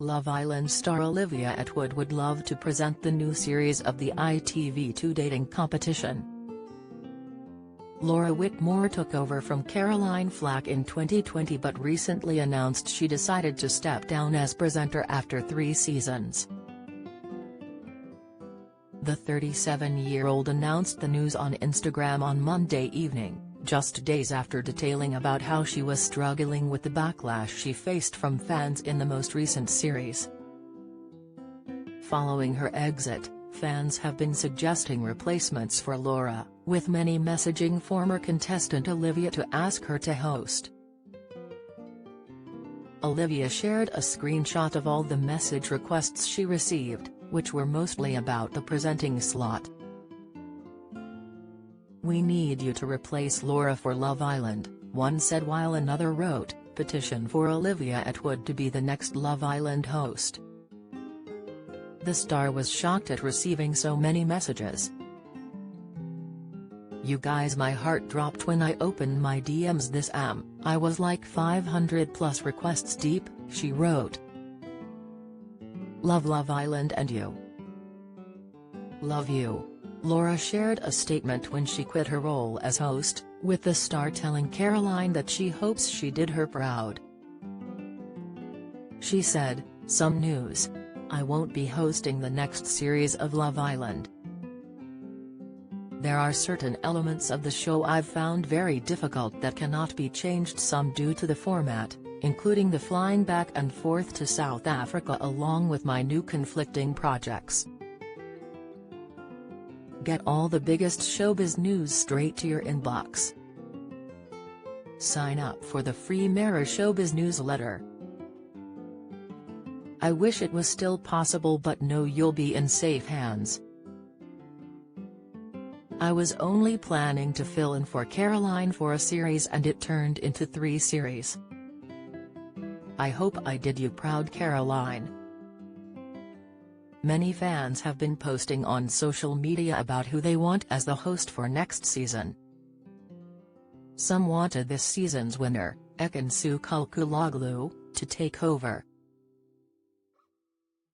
Love Island star Olivia Attwood would love to present the new series of the ITV2 dating competition. Laura Whitmore took over from Caroline Flack in 2020 but recently announced she decided to step down as presenter after 3 seasons. The 37-year-old announced the news on Instagram on Monday evening, just days after detailing about how she was struggling with the backlash she faced from fans in the most recent series. Following her exit, fans have been suggesting replacements for Laura, with many messaging former contestant Olivia to ask her to host. Olivia shared a screenshot of all the message requests she received, which were mostly about the presenting slot. "We need you to replace Laura for Love Island," one said, while another wrote, "Petition for Olivia Attwood to be the next Love Island host." The star was shocked at receiving so many messages. "You guys, my heart dropped when I opened my DMs this I was like 500 plus requests deep," she wrote. "Love Love Island and you. Love you." Laura shared a statement when she quit her role as host, with the star telling Caroline that she hopes she did her proud. She said, "Some news. I won't be hosting the next series of Love Island. There are certain elements of the show I've found very difficult that cannot be changed, some due to the format, including the flying back and forth to South Africa along with my new conflicting projects. Get all the biggest showbiz news straight to your inbox. Sign up for the free Mirror Showbiz newsletter. I wish it was still possible, but know you'll be in safe hands. I was only planning to fill in for Caroline for a series and it turned into 3 series. I hope I did you proud, Caroline." Many fans have been posting on social media about who they want as the host for next season. Some wanted this season's winner, Ekansu Kulkuloglu, to take over.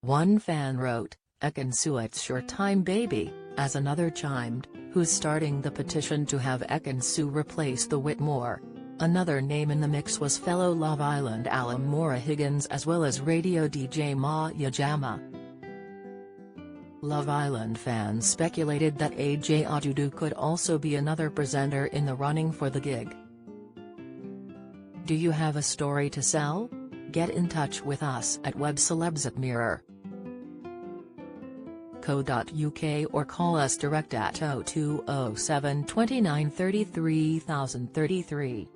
One fan wrote, "Ekansu, it's your time, baby," as another chimed, "Who's starting the petition to have Ekansu replace the Whitmore?" Another name in the mix was fellow Love Island alum Maura Higgins as well as radio DJ Maya Jama. Love Island fans speculated that Olivia Attwood could also be another presenter in the running for the gig. Do you have a story to sell? Get in touch with us at webcelebs@mirror.co.uk or call us direct at 0207 29 33 033.